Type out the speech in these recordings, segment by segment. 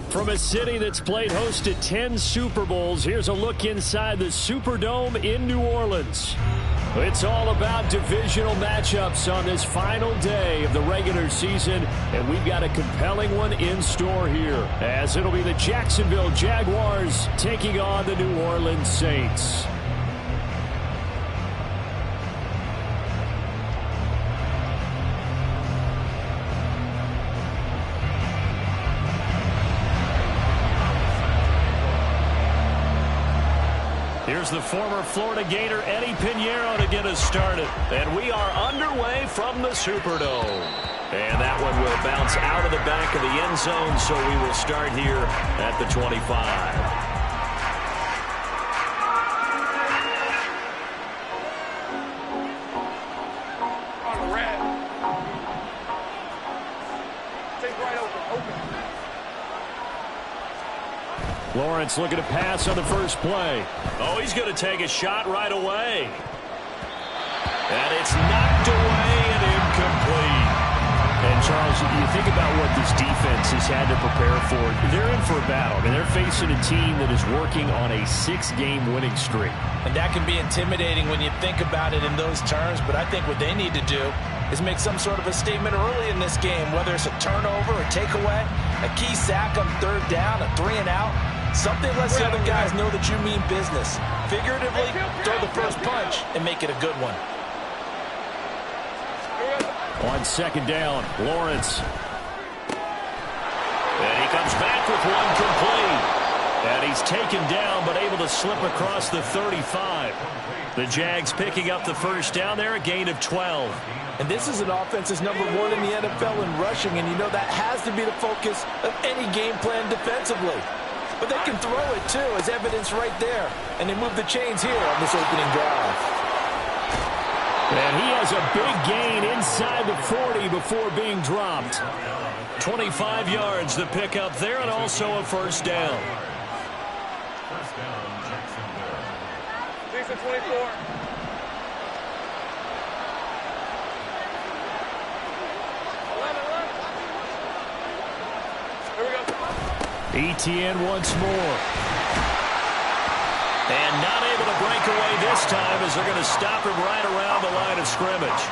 From a city that's played host to 10 Super Bowls, here's a look inside the Superdome in New Orleans. It's all about divisional matchups on this final day of the regular season, and we've got a compelling one in store here, as it'll be the Jacksonville Jaguars taking on the New Orleans Saints. Here's the former Florida Gator Eddie Pinheiro to get us started. And we are underway from the Superdome. And that one will bounce out of the back of the end zone, so we will start here at the 25. Lawrence looking to pass on the first play. Oh, he's going to take a shot right away. And it's knocked away and incomplete. And, Charles, you think about what this defense has had to prepare for. They're in for a battle. I mean, they're facing a team that is working on a 6-game winning streak. And that can be intimidating when you think about it in those terms. But I think what they need to do is make some sort of a statement early in this game, whether it's a turnover, a takeaway, a key sack on third down, a 3-and-out. Something lets the other guys know that you mean business. Figuratively, throw the first punch and make it a good one. On second down, Lawrence. And he comes back with one complete. And he's taken down but able to slip across the 35. The Jags picking up the first down there, a gain of 12. And this is an offense that's number 1 in the NFL in rushing, and you know that has to be the focus of any game plan defensively. But they can throw it, too, as evidence right there. And they move the chains here on this opening drive. And he has a big gain inside the 40 before being dropped. 25 yards the pick up there, and also a first down. First down, Jacksonville. 6 of 24. ETN once more. And not able to break away this time as they're going to stop him right around the line of scrimmage.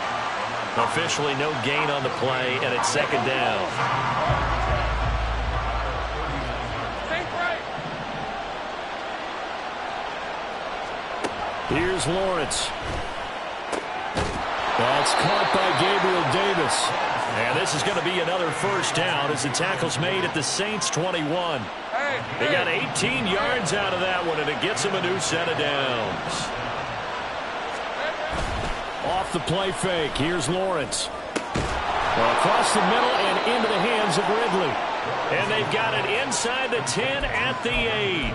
Officially no gain on the play, and it's second down. Here's Lawrence. That's caught by Gabriel Davis. And this is going to be another first down as the tackle's made at the Saints' 21. They got 18 yards out of that one, and it gets them a new set of downs. Off the play fake, here's Lawrence. Across the middle and into the hands of Ridley. And they've got it inside the 10 at the 8.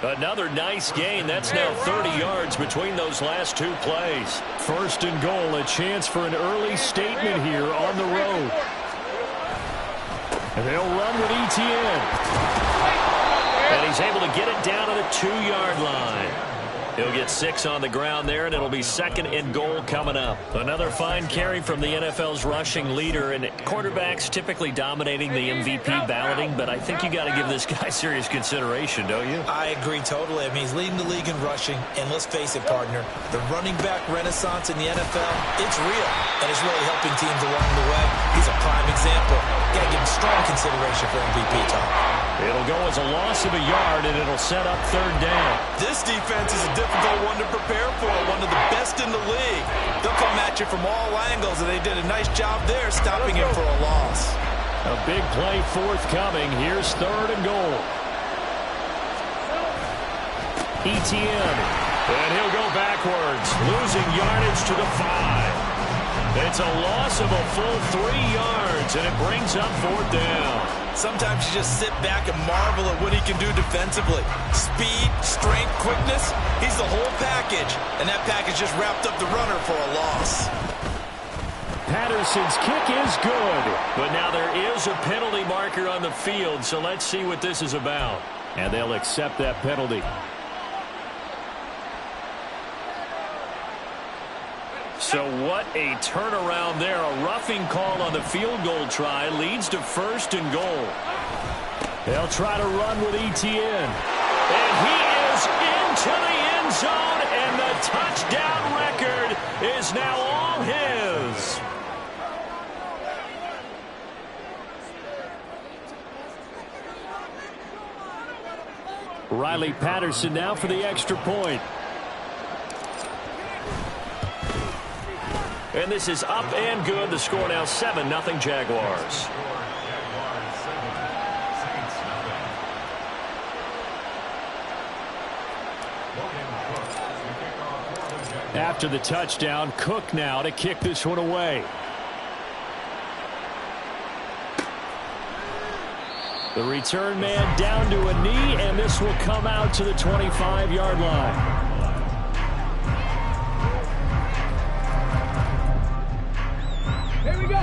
Another nice gain. That's now 30 yards between those last two plays. First and goal, a chance for an early statement here on the road. And they'll run with ETN. And he's able to get it down to the 2-yard line. He'll get 6 on the ground there, and it'll be second and goal coming up. Another fine carry from the NFL's rushing leader, and quarterbacks typically dominating the MVP balloting, but I think you got to give this guy serious consideration, don't you? I agree totally. I mean, he's leading the league in rushing, and let's face it, partner, the running back renaissance in the NFL, it's real, and it's really helping teams along the way. He's a prime example. Got to give him strong consideration for MVP talk. It'll go as a loss of a yard, and it'll set up third down. This defense is a difficult one to prepare for, one of the best in the league. They'll come at you from all angles, and they did a nice job there stopping him for a loss. A big play forthcoming. Here's third and goal. ETN, and he'll go backwards, losing yardage to the 5. It's a loss of a full 3 yards, and it brings up fourth down. Sometimes you just sit back and marvel at what he can do defensively. Speed, strength, quickness, he's the whole package. And that package just wrapped up the runner for a loss. Patterson's kick is good, but now there is a penalty marker on the field, so let's see what this is about. And they'll accept that penalty. So what a turnaround there. A roughing call on the field goal try leads to 1st and goal. They'll try to run with Etienne. And he is into the end zone, and the touchdown record is now all his. Riley Patterson now for the extra point. And this is up and good. The score now 7-0 Jaguars. After the touchdown, Cook now to kick this one away. The return man down to a knee, and this will come out to the 25-yard line. Here we go.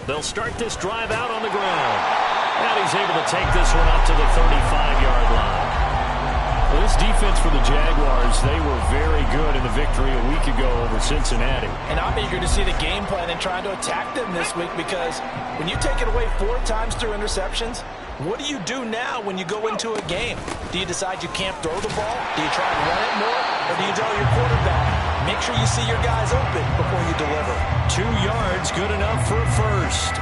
They'll start this drive out on the ground. And he's able to take this one up to the 35-yard line. Well, this defense for the Jaguars, they were very good in the victory a week ago over Cincinnati. And I'm eager to see the game plan and trying to attack them this week, because when you take it away 4 times through interceptions, what do you do now when you go into a game? Do you decide you can't throw the ball? Do you try and run it more? Or do you tell your quarterback, make sure you see your guys open before you deliver? 2 yards, good enough for a first.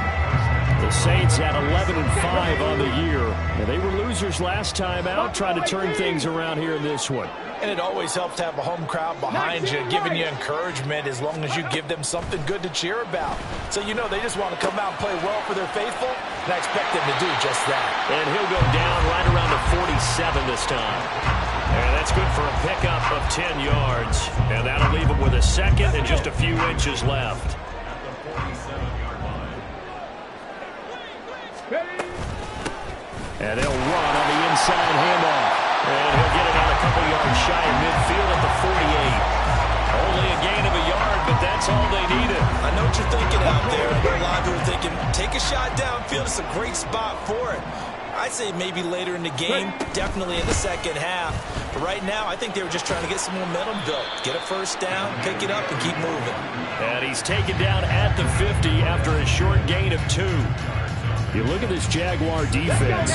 The Saints at 11-5 on the year. And they were losers last time out, trying to turn things around here in this one. And it always helps to have a home crowd behind you, giving you encouragement as long as you give them something good to cheer about. So you know they just want to come out and play well for their faithful, and I expect them to do just that. And he'll go down right around the 47 this time. And that's good for a pickup of 10 yards. And that'll leave him with a second and just a few inches left. And they'll run on the inside handoff. And he'll get it out a couple yards shy of midfield at the 48. Only a gain of a yard, but that's all they needed. I know what you're thinking out there. I know a lot of people are thinking, take a shot downfield. It's a great spot for it. I'd say maybe later in the game, definitely in the second half. But right now, I think they were just trying to get some momentum built. Get a first down, pick it up, and keep moving. And he's taken down at the 50 after a short gain of 2. You look at this Jaguar defense.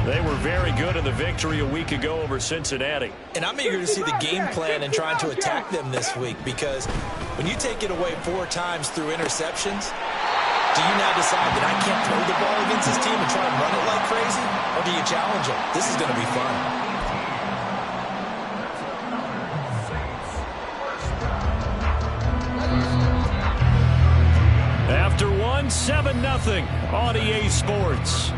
They were very good in the victory a week ago over Cincinnati. And I'm eager to see the game plan and trying to attack them this week, because when you take it away 4 times through interceptions, do you now decide that I can't throw the ball against this team and try and run it like crazy? Or do you challenge them? This is going to be fun. After 1, 7-0 on EA Sports.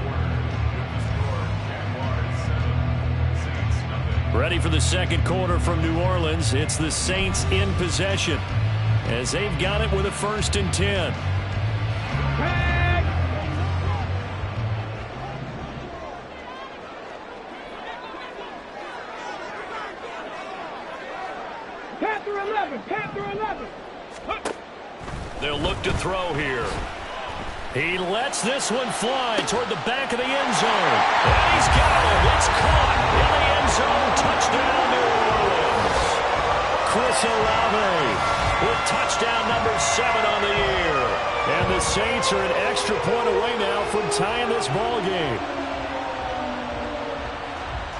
Ready for the second quarter from New Orleans. It's the Saints in possession as they've got it with a 1st and 10. Panther 11, Panther 11. They'll look to throw here. He lets this one fly toward the back of the end zone. And he's got it. It's caught in the end zone. Touchdown, New Orleans. Chris Olave with touchdown number 7 on the year. And the Saints are an extra point away now from tying this ball game.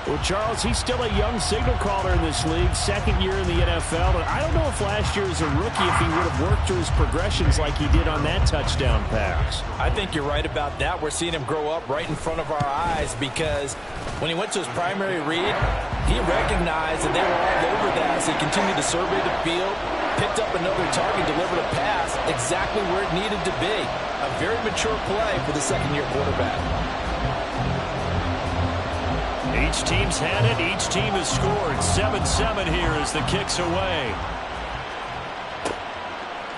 Well, Charles, he's still a young signal caller in this league, 2nd year in the NFL. And I don't know if last year as a rookie, if he would have worked through his progressions like he did on that touchdown pass. I think you're right about that. We're seeing him grow up right in front of our eyes, because when he went to his primary read, he recognized that they were all over that as he continued to survey the field, picked up another target, delivered a pass exactly where it needed to be. A very mature play for the 2nd-year quarterback. Each team's had it. Each team has scored. 7-7 here as the kick's away.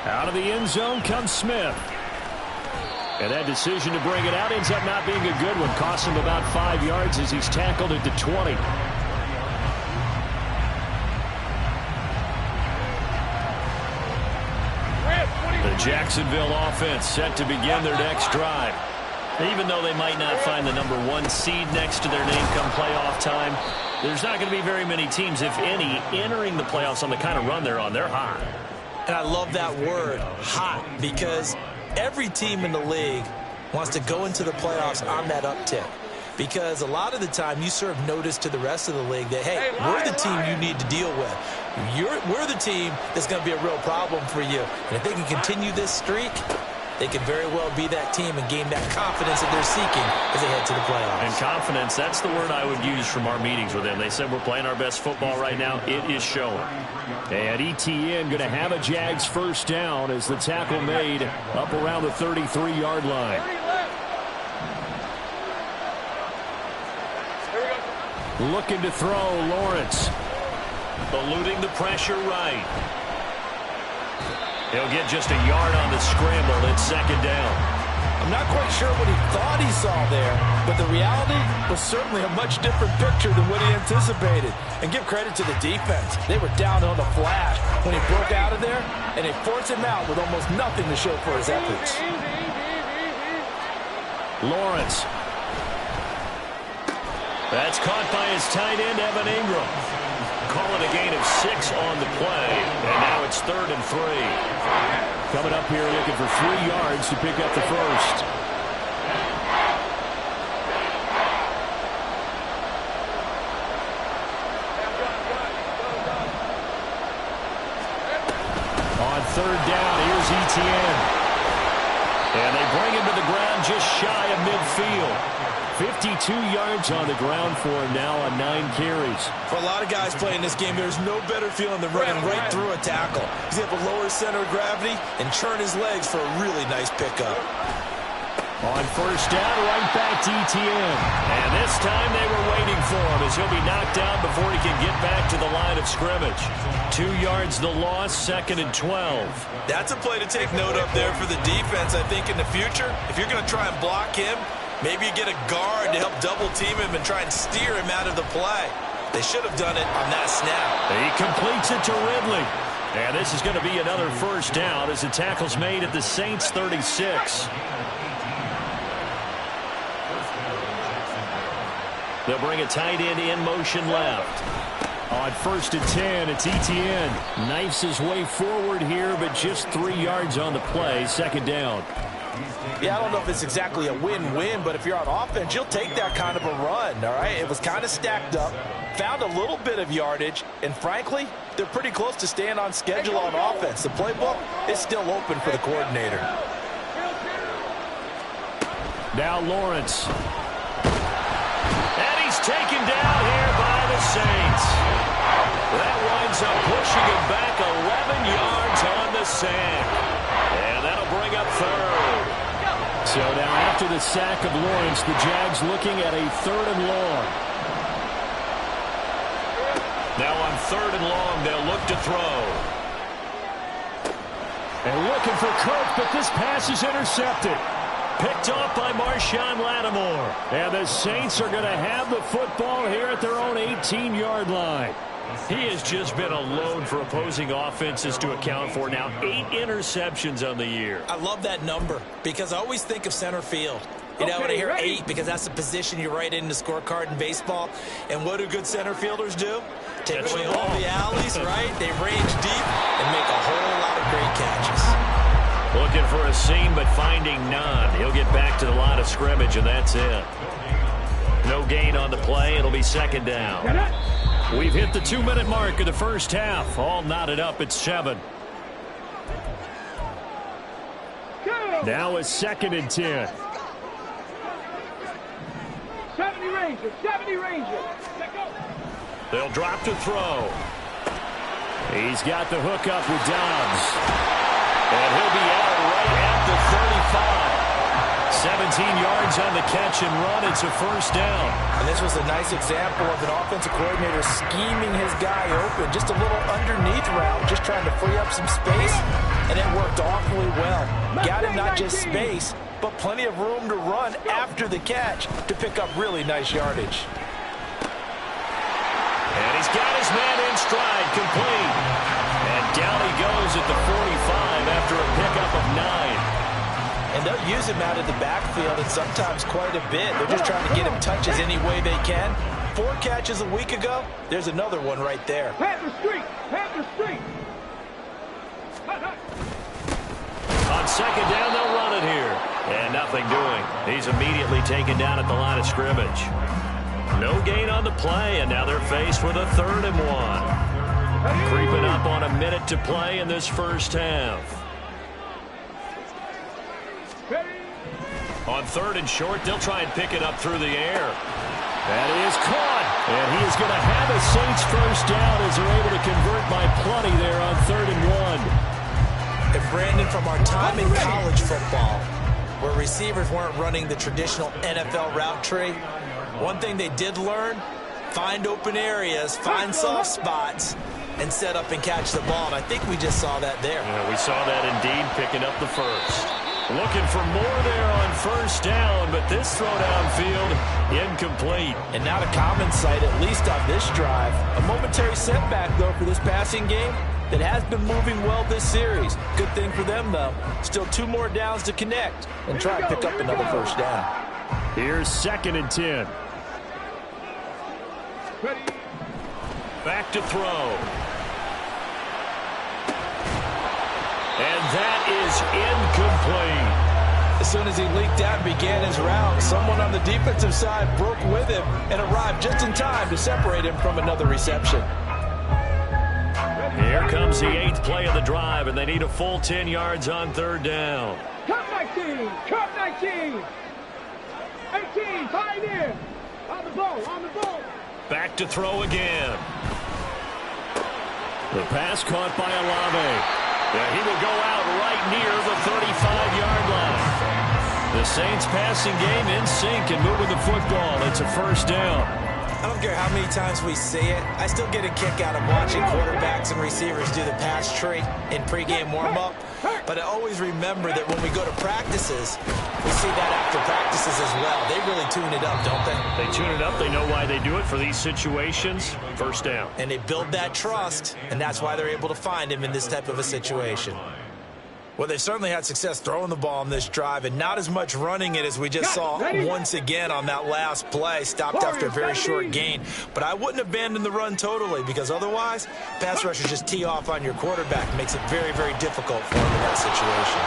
Out of the end zone comes Smith. And that decision to bring it out ends up not being a good one. Costs him about 5 yards as he's tackled at the 20. The Jacksonville offense set to begin their next drive. Even though they might not find the #1 seed next to their name come playoff time, there's not going to be very many teams, if any, entering the playoffs on the kind of run they're on. They're hot. And I love that word, hot, because every team in the league wants to go into the playoffs on that uptick. Because a lot of the time you serve notice to the rest of the league that, hey, we're the team you need to deal with. We're the team that's going to be a real problem for you. And if they can continue this streak, they could very well be that team and gain that confidence that they're seeking as they head to the playoffs. And confidence, that's the word I would use from our meetings with them. They said we're playing our best football right now. It is showing. And ETN going to have a Jags first down as the tackle made up around the 33-yard line. Looking to throw, Lawrence. Eluding the pressure right. He'll get just a yard on the scramble. It's second down. I'm not quite sure what he thought he saw there, but the reality was certainly a much different picture than what he anticipated. And give credit to the defense. They were down on the flash when he broke out of there, and they forced him out with almost nothing to show for his efforts. Lawrence. That's caught by his tight end, Evan Ingram. Call it a gain of 6 on the play, and now it's 3rd and 3. Coming up here looking for 3 yards to pick up the first. On 3rd down, here's ETN. And they bring him to the ground just shy of midfield. 52 yards on the ground for him now on 9 carries. For a lot of guys playing this game, there's no better feeling than running right through a tackle. He's able to lower his center of gravity and churn his legs for a really nice pickup. On first down, right back to ETN. And this time they were waiting for him as he'll be knocked down before he can get back to the line of scrimmage. 2 yards the loss, 2nd and 12. That's a play to take note of there for the defense, I think, in the future. If you're going to try and block him, maybe you get a guard to help double team him and try and steer him out of the play. They should have done it on that snap. He completes it to Ridley. And this is going to be another first down as the tackle's made at the Saints 36. They'll bring a tight end in motion left. On 1st and 10, it's ETN. Knifes his way forward here, but just 3 yards on the play. 2nd down. Yeah, I don't know if it's exactly a win-win, but if you're on offense, you'll take that kind of a run, all right? It was kind of stacked up, found a little bit of yardage, and frankly, they're pretty close to staying on schedule on offense. The playbook is still open for the coordinator. Now Lawrence. And he's taken down here by the Saints. That winds up pushing him back 11 yards on the sack. And that'll bring up 3rd. So now after the sack of Lawrence, the Jags looking at a 3rd and long. Now on 3rd and long, they'll look to throw. And looking for Cook, but this pass is intercepted. Picked off by Marshawn Lattimore. And the Saints are going to have the football here at their own 18-yard line. He has just been a load for opposing offenses to account for. Now 8 interceptions on the year. I love that number because I always think of center field. You know, when I hear 8, because that's the position you write in the scorecard in baseball. And what do good center fielders do? Take away all the alleys, right? They range deep and make a whole lot of great catches. Looking for a seam, but finding none. He'll get back to the line of scrimmage, and that's it. No gain on the play. It'll be 2nd down. We've hit the 2-minute mark of the first half. All knotted up at 7. Now it's 2nd and 10. 70 Rangers, 70 Rangers. Let go. They'll drop to throw. He's got the hook up with Dobbs. And he'll be out right at the 35. 17 yards on the catch and run. It's a first down. And this was a nice example of an offensive coordinator scheming his guy open. Just a little underneath route, just trying to free up some space. And it worked awfully well. Got him not just space, but plenty of room to run after the catch to pick up really nice yardage. And he's got his man in stride, complete. And down he goes at the 45 after a pickup of 9. And they'll use him out of the backfield, and sometimes quite a bit. They're just trying to get him touches any way they can. 4 catches a week ago. There's another one right there. Panther Street! Panther Street! On second down, they'll run it here. And nothing doing. He's immediately taken down at the line of scrimmage. No gain on the play, and now they're faced with a 3rd and 1. Creeping up on a minute to play in this first half. On 3rd and short, they'll try and pick it up through the air. That is caught. And he is going to have a Saints first down as they're able to convert by plenty there on 3rd and 1. And Brandon, from our time in college football, where receivers weren't running the traditional NFL route tree, one thing they did learn, find open areas, find soft spots, and set up and catch the ball. And I think we just saw that there. Yeah, we saw that indeed, picking up the first. Looking for more there on first down, but this throw downfield, incomplete. And not a common sight, at least on this drive. A momentary setback, though, for this passing game that has been moving well this series. Good thing for them, though. Still 2 more downs to connect and try and pick up another first down. Here's 2nd and 10. Back to throw. And that is incomplete. As soon as he leaked out and began his route, someone on the defensive side broke with him and arrived just in time to separate him from another reception. Here comes the 8th play of the drive, and they need a full 10 yards on 3rd down. Cut 19! Cut 19! 18, tight end! On the ball! Back to throw again. The pass caught by Olave. Yeah, he will go out right near the 35-yard line. The Saints passing game in sync and moving the football. It's a first down. I don't care how many times we say it, I still get a kick out of watching quarterbacks and receivers do the pass tree in pregame warm-up. But I always remember that when we go to practices, we see that after practices as well. They really tune it up, don't they? They tune it up. They know why they do it for these situations. First down. And they build that trust, and that's why they're able to find him in this type of a situation. Well, they've certainly had success throwing the ball on this drive and not as much running it as we just saw once again on that last play. Stopped after a very short gain. But I wouldn't abandon the run totally because otherwise, pass rushers just tee off on your quarterback. Makes it very, very difficult for him in that situation.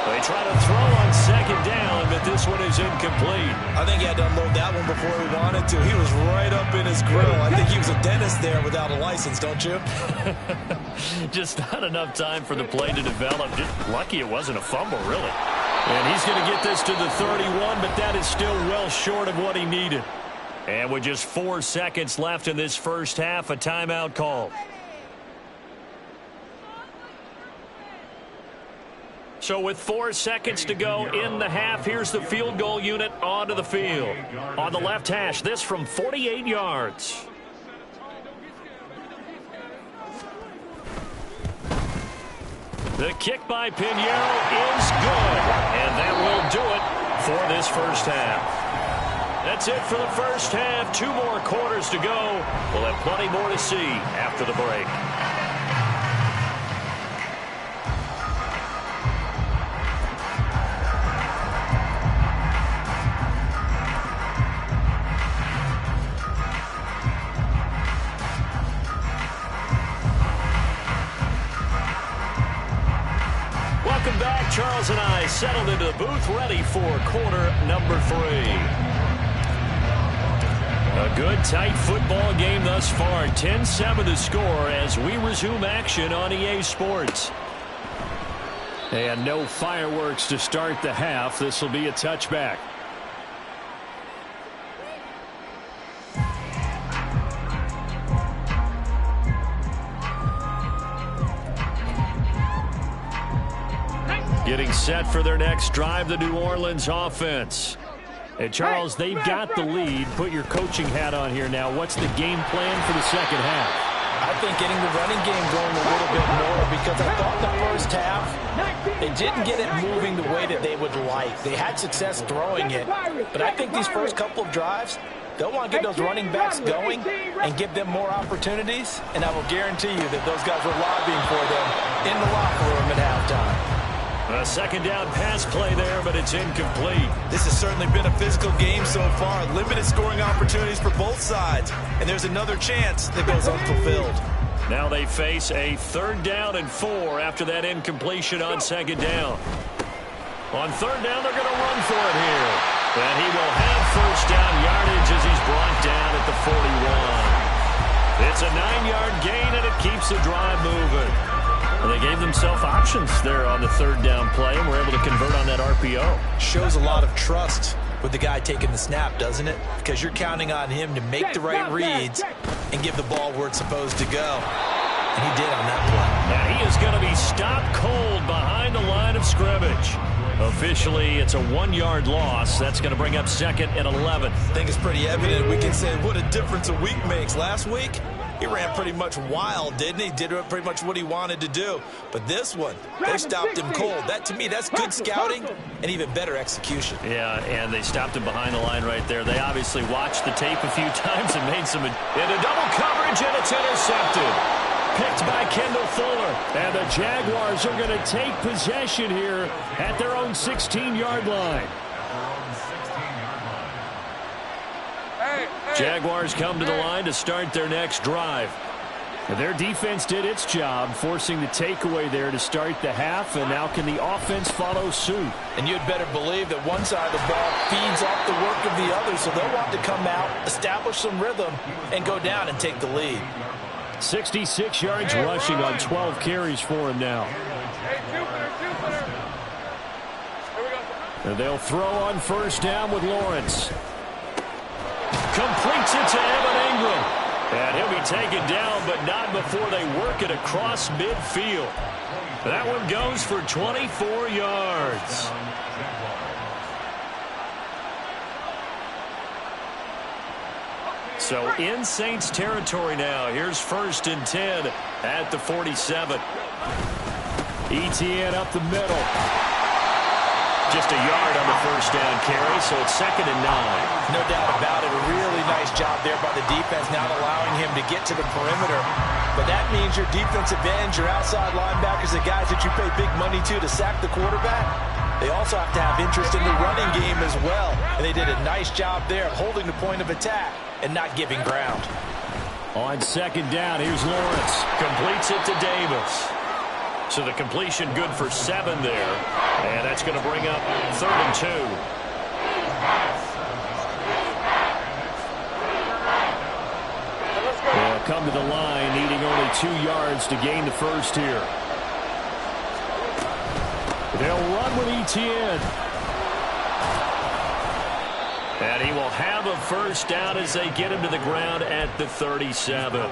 They try to throw on 2nd down, but this one is incomplete. I think he had to unload that one before he wanted to. He was right up in his grill. I think he was a dentist there without a license, don't you? Just not enough time for the play to develop. Just lucky it wasn't a fumble, really. And he's going to get this to the 31, but that is still well short of what he needed. And with just 4 seconds left in this first half, a timeout call. So with 4 seconds to go in the half, here's the field goal unit onto the field. On the left hash, this from 48 yards. The kick by Pinheiro is good, and that will do it for this first half. That's it for the first half. 2 more quarters to go. We'll have plenty more to see after the break. Welcome back. Charles and I settled into the booth, ready for quarter number 3. A good, tight football game thus far. 10-7 the score as we resume action on EA Sports. And no fireworks to start the half. This will be a touchback. Getting set for their next drive, the New Orleans offense. And Charles, they've got the lead. Put your coaching hat on here now. What's the game plan for the second half? I think getting the running game going a little bit more because I thought the first half they didn't get it moving the way that they would like. They had success throwing it, but I think these first couple of drives, they'll want to get those running backs going and give them more opportunities, and I will guarantee you that those guys were lobbying for them in the locker room at halftime. A second down pass play there, but it's incomplete. This has certainly been a physical game so far. Limited scoring opportunities for both sides. And there's another chance that goes unfulfilled. Now they face a 3rd down and 4 after that incompletion on 2nd down. On 3rd down, they're going to run for it here. And he will have 1st down yardage as he's brought down at the 41. It's a 9-yard gain, and it keeps the drive moving. And they gave themselves options there on the 3rd down play, and were able to convert on that RPO. Shows a lot of trust with the guy taking the snap, doesn't it? Because you're counting on him to make the right reads and give the ball where it's supposed to go. And he did on that play. And he is going to be stopped cold behind the line of scrimmage. Officially, it's a 1-yard loss. That's going to bring up 2nd and 11. I think it's pretty evident. We can say what a difference a week makes. Last week, he ran pretty much wild, didn't he? Did pretty much what he wanted to do. But this one, they stopped him cold. That, to me, that's good scouting and even better execution. Yeah, and they stopped him behind the line right there. They obviously watched the tape a few times and made some... into double coverage, and it's intercepted. Picked by Kendall Fuller. And the Jaguars are going to take possession here at their own 16-yard line. Jaguars come to the line to start their next drive. Their defense did its job, forcing the takeaway there to start the half, and now can the offense follow suit? And you'd better believe that one side of the ball feeds off the work of the other, so they'll want to come out, establish some rhythm, and go down and take the lead. 66 yards rushing on 12 carries for him now. And they'll throw on 1st down with Lawrence. Completes it to Evan Ingram. And he'll be taken down, but not before they work it across midfield. That one goes for 24 yards. So in Saints territory now. Here's 1st and 10 at the 47. Etienne up the middle. Just a yard on the 1st down carry, so it's 2nd and 9. No doubt about it. A really nice job there by the defense, not allowing him to get to the perimeter. But that means your defensive ends, your outside linebackers, the guys that you pay big money to sack the quarterback, they also have to have interest in the running game as well. And they did a nice job there of holding the point of attack and not giving ground. On 2nd down, here's Lawrence. Completes it to Davis. So the completion good for 7 there. And that's going to bring up 3rd and 2. They'll come to the line, needing only 2 yards to gain the 1st here. They'll run with Etienne. And he will have a 1st down as they get him to the ground at the 37.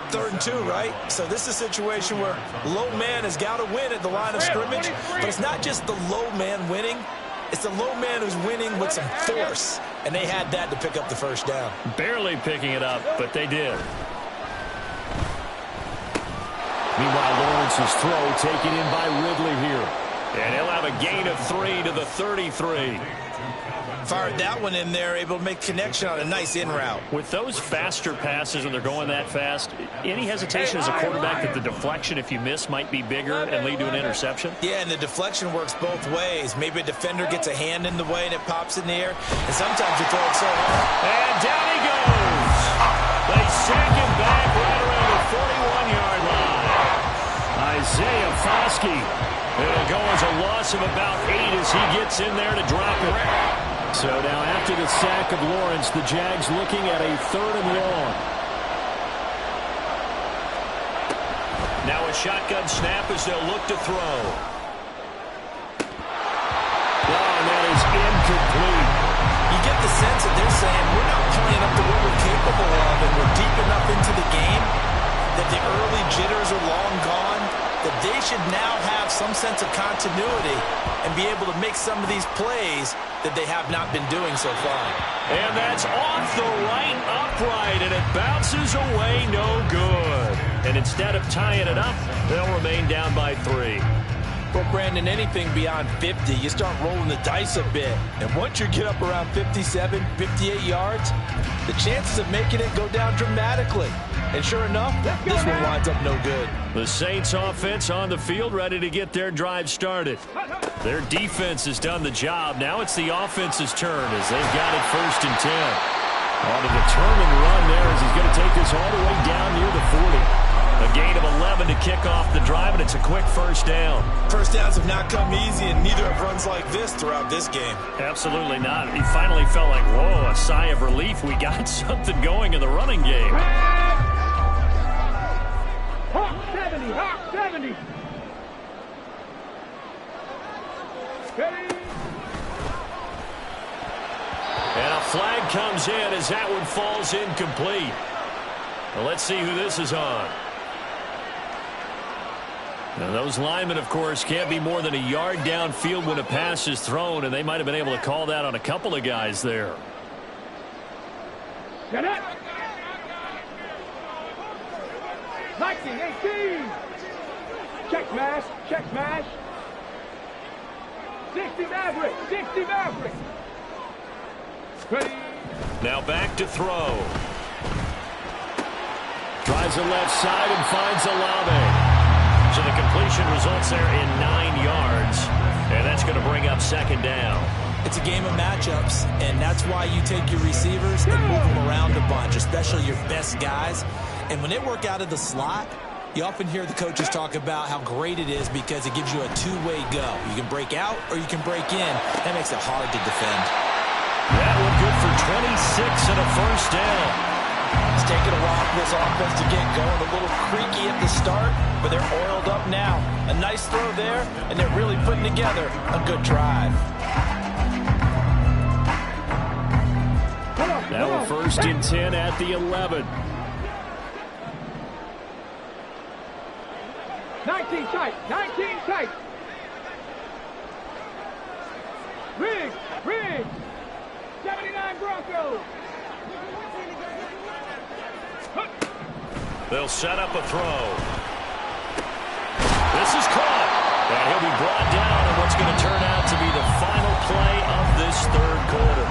3rd and 2, right? So this is a situation where low man has got to win at the line of scrimmage. But it's not just the low man winning. It's the low man who's winning with some force. And they had that to pick up the 1st down. Barely picking it up, but they did. Meanwhile, Lawrence's throw taken in by Ridley here. And he'll have a gain of 3 to the 33. Fired that one in there, able to make connection on a nice in route. With those faster passes and they're going that fast, any hesitation as a quarterback that the deflection, if you miss, might be bigger and lead to an interception? Yeah, and the deflection works both ways. Maybe a defender gets a hand in the way and it pops in the air, and sometimes you throw it so hard. And down he goes. They sack him back right around the 41-yard line. Isaiah Foskey. It'll go as a loss of about 8 as he gets in there to drop it. So now after the sack of Lawrence, the Jags looking at a 3rd and long. Now a shotgun snap as they'll look to throw. And that is incomplete. You get the sense that they're saying we're not playing up to what we're capable of, and we're deep enough into the game that the early jitters are long gone, that they should now have some sense of continuity and be able to make some of these plays that they have not been doing so far. And that's off the right upright, and it bounces away no good. And instead of tying it up, they'll remain down by 3. Well, Brandon, anything beyond 50, you start rolling the dice a bit. And once you get up around 57, 58 yards, the chances of making it go down dramatically. And sure enough, this one winds up no good. The Saints offense on the field, ready to get their drive started. Their defense has done the job. Now it's the offense's turn as they've got it 1st and 10. On a determined run there as he's going to take this all the way down near the 40. A gain of 11 to kick off the drive, and it's a quick 1st down. First downs have not come easy, and neither have runs like this throughout this game. Absolutely not. He finally felt like, whoa, a sigh of relief. We got something going in the running game. Hawk 70, Hawk 70. Ready. And a flag comes in as that one falls incomplete. Well, let's see who this is on. Now, those linemen, of course, can't be more than a yard downfield when a pass is thrown, and they might have been able to call that on a couple of guys there. Get it. 19, 18. Check smash, check smash. 60 Maverick, 60 Maverick. Ready. Now back to throw. Drives the left side and finds Olave. So the completion results there in 9 yards. And that's going to bring up 2nd down. It's a game of matchups, and that's why you take your receivers and move them around a bunch, especially your best guys. And when they work out of the slot, you often hear the coaches talk about how great it is because it gives you a two-way go. You can break out or you can break in. That makes it hard to defend. That one good for 26 and a 1st down. It's taken a while for this offense to get going. A little creaky at the start, but they're oiled up now. A nice throw there, and they're really putting together a good drive. Now a 1st and 10 at the 11. 19 tight, 19 tight. Riggs, Riggs. 79 Broncos. They'll set up a throw. This is caught. And he'll be brought down in what's going to turn out to be the final play of this 3rd quarter.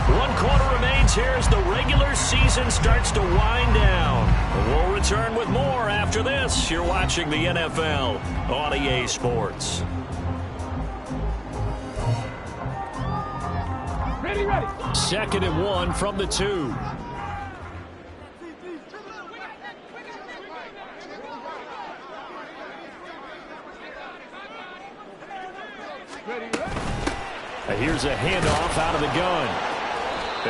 1 quarter remains here as the regular season starts to wind down. We'll return with more after this. You're watching the NFL on EA Sports. Ready, ready. 2nd and 1 from the 2. Here's a handoff out of the gun.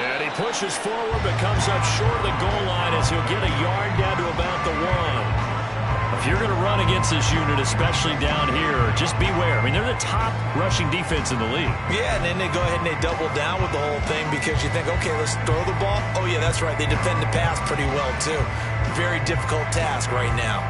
And he pushes forward but comes up short of the goal line as he'll get a yard down to about the 1. If you're going to run against this unit, especially down here, just beware. I mean, they're the top rushing defense in the league. Yeah, and then they go ahead and they double down with the whole thing because you think, okay, let's throw the ball. Oh, yeah, that's right. They defend the pass pretty well, too. Very difficult task right now.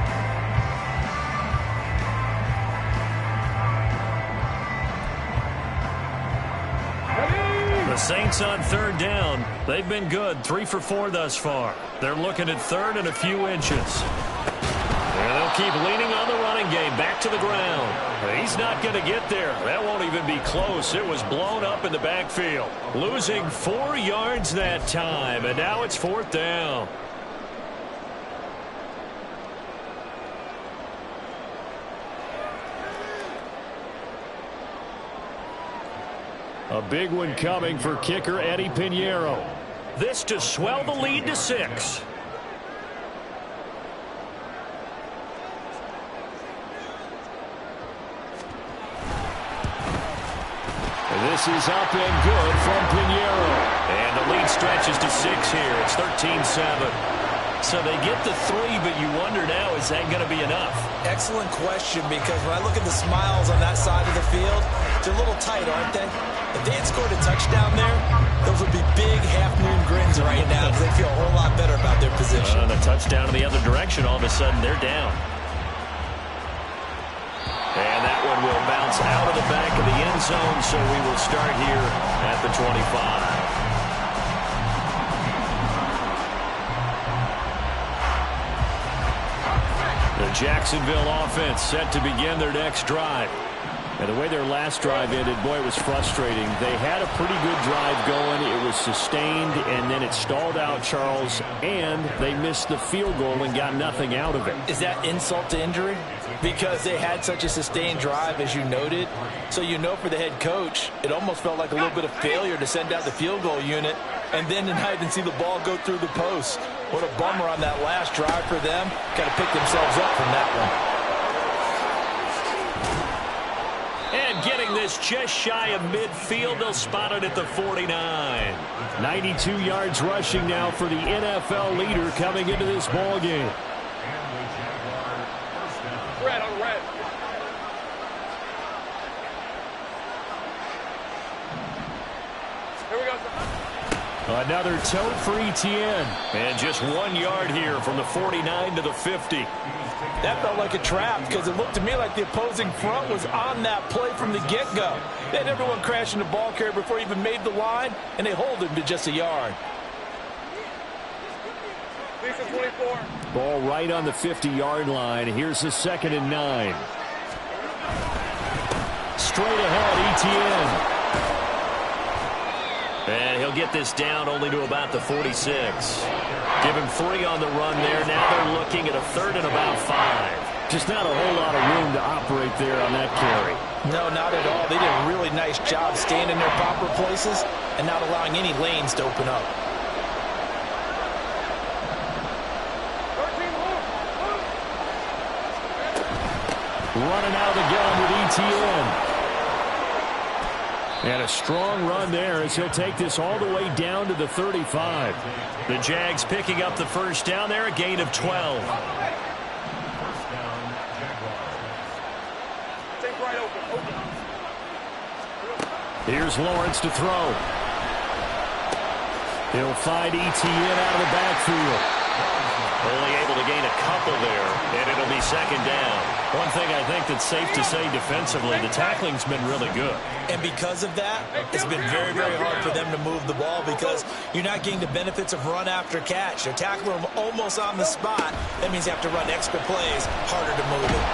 The Saints on 3rd down. They've been good. 3 for 4 thus far. They're looking at 3rd and a few inches. And they'll keep leaning on the running game. Back to the ground. He's not going to get there. That won't even be close. It was blown up in the backfield. Losing 4 yards that time. And now it's 4th down. A big one coming for kicker Eddie Pinheiro. This to swell the lead to 6. And this is up and good from Pinheiro. And the lead stretches to 6 here. It's 13-7. So they get the 3, but you wonder now, is that going to be enough? Excellent question, because when I look at the smiles on that side of the field, they're a little tight, aren't they? If they had scored a touchdown there, those would be big half-moon grins right now because they feel a whole lot better about their position. And a touchdown in the other direction, all of a sudden they're down. And that one will bounce out of the back of the end zone, so we will start here at the 25. The Jacksonville offense set to begin their next drive. And the way their last drive ended, boy, it was frustrating. They had a pretty good drive going. It was sustained, and then it stalled out, Charles, and they missed the field goal and got nothing out of it. Is that insult to injury? Because they had such a sustained drive, as you noted. So you know for the head coach, it almost felt like a little bit of failure to send out the field goal unit and then tonight and see the ball go through the post. What a bummer on that last drive for them. Got to pick themselves up from that one. And getting this just shy of midfield, they'll spot it at the 49. 92 yards rushing now for the NFL leader coming into this ball game. Red on red. Here we go. Another tote for Etienne. And just 1 yard here from the 49 to the 50. That felt like a trap because it looked to me like the opposing front was on that play from the get-go. They had everyone crashing the ball carrier before he even made the line, and they hold him to just a yard. 24. Ball right on the 50-yard line. Here's the 2nd and 9. Straight ahead, Etienne. And he'll get this down only to about the 46. Give him 3 on the run there. Now they're looking at a 3rd and about 5. Just not a whole lot of room to operate there on that carry. No, not at all. They did a really nice job staying in their proper places and not allowing any lanes to open up. Running out of the gun with Etienne. And a strong run there as he'll take this all the way down to the 35. The Jags picking up the first down there, a gain of 12. Take right open. Here's Lawrence to throw. He'll find Etienne out of the backfield. Only able to gain a couple there, and it'll be 2nd down. One thing I think that's safe to say defensively, the tackling's been really good. And because of that, it's been very, very hard for them to move the ball because you're not getting the benefits of run after catch. They're tackling them almost on the spot. That means you have to run extra plays, harder to move it.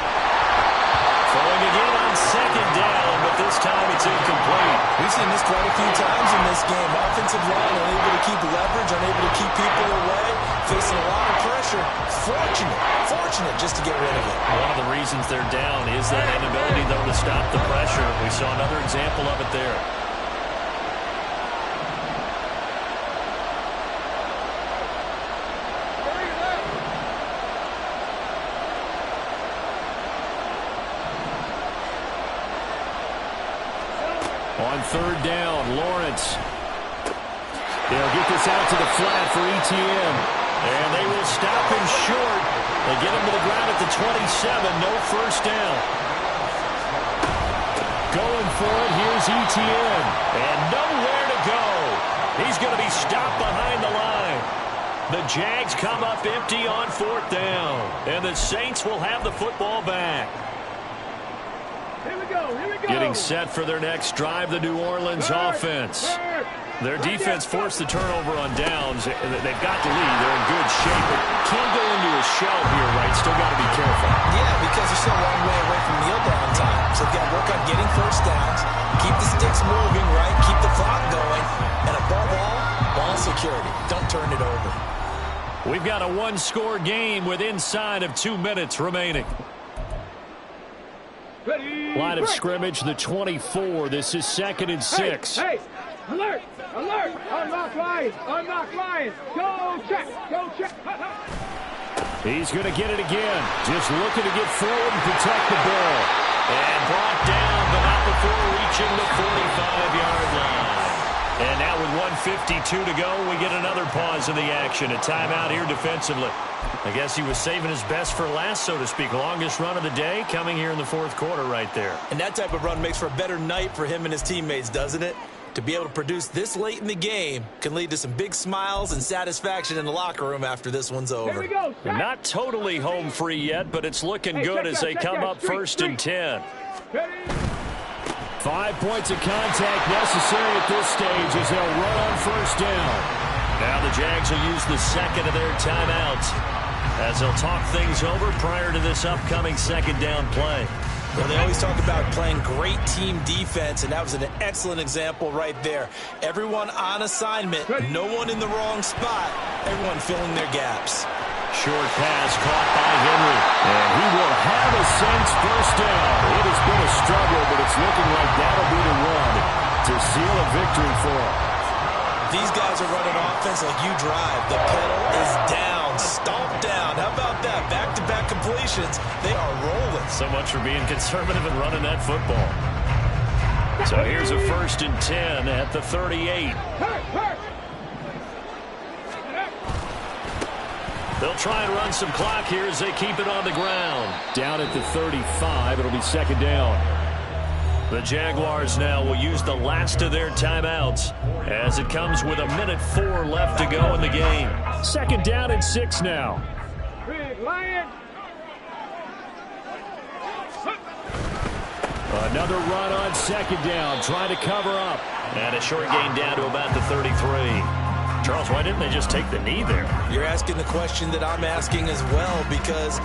Throwing again on 2nd down, but this time it's incomplete. We've seen this quite a few times in this game. Offensive line unable to keep leverage, unable to keep people away, facing a lot of pressure. Fortunate just to get rid of it. One of the reasons they're down is that inability, though, to stop the pressure. We saw another example of it there. On 3rd down, Lawrence. They'll get this out to the flat for Etienne. And they will stop him short. They get him to the ground at the 27. No first down. Going for it. Here's Etienne. And nowhere to go. He's going to be stopped behind the line. The Jags come up empty on 4th down. And the Saints will have the football back. Here we go. Getting set for their next drive, the New Orleans offense. Their defense forced the turnover on downs. They've got the lead. They're in good shape, but can't go into a shell here, right? Still got to be careful. Yeah, because they're still a long way away from kneel down time. So they've got to work on getting first downs, keep the sticks moving, right? Keep the clock going, and above all, ball security. Don't turn it over. We've got a 1-score game with inside of 2 minutes remaining. Ready, Line of break. scrimmage, the 24. This is 2nd and 6. Hey, alert, alert, unlock lines, go check. He's going to get it again. Just looking to get forward and protect the ball. And brought down, but not before reaching the 45-yard line. And now with 1:52 to go, we get another pause in the action. A timeout here defensively. I guess he was saving his best for last, so to speak. Longest run of the day coming here in the 4th quarter right there. And that type of run makes for a better night for him and his teammates, doesn't it? To be able to produce this late in the game can lead to some big smiles and satisfaction in the locker room after this one's over. Here we go. Not totally home free yet, but it's looking good as they come up 1st and 10. Ready. 5 points of contact necessary at this stage as they'll run on 1st down. Now the Jags will use the 2nd of their timeouts as they'll talk things over prior to this upcoming 2nd down play. Well, they always talk about playing great team defense, and that was an excellent example right there. Everyone on assignment, no one in the wrong spot, everyone filling their gaps. Short pass caught by Henry, and he will have a sense first down. It has been a struggle, but it's looking like that'll be the run to seal a victory for him. These guys are running offense like you drive. The pedal is down, stomped down. How about that? Back-to-back completions. They are rolling. So much for being conservative and running that football. So here's a 1st and 10 at the 38. They'll try and run some clock here as they keep it on the ground. Down at the 35, it'll be 2nd down. The Jaguars now will use the last of their timeouts as it comes with 1:04 left to go in the game. 2nd down and 6 now. Big Lion. Another run on 2nd down, trying to cover up. And a short gain down to about the 33. Charles, why didn't they just take the knee there? You're asking the question that I'm asking as well, because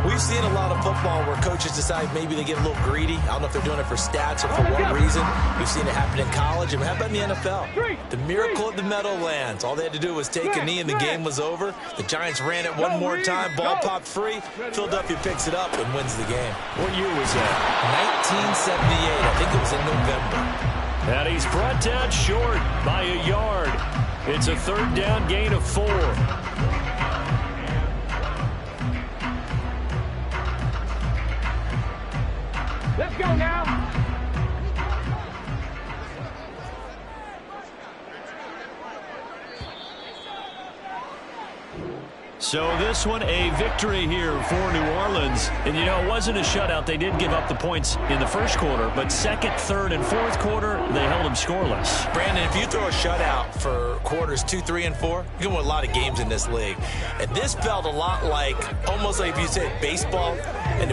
we've seen a lot of football where coaches decide maybe they get a little greedy. I don't know if they're doing it for stats or for what reason. We've seen it happen in college. And how about in the NFL? The miracle at the Meadowlands. All they had to do was take a knee and the game was over. The Giants ran it one more time. Ball popped free. Philadelphia picks it up and wins the game. What year was that? 1978. I think it was in November. And he's brought down short by a yard. It's a 3rd down gain of 4. Let's go now. So this one a victory here for New Orleans. And, you know, it wasn't a shutout. They did give up the points in the 1st quarter, but 2nd, 3rd, and 4th quarter, they held them scoreless. Brandon, if you throw a shutout for quarters 2, 3, and 4, you can win a lot of games in this league. And this felt a lot like, almost like if you said baseball, and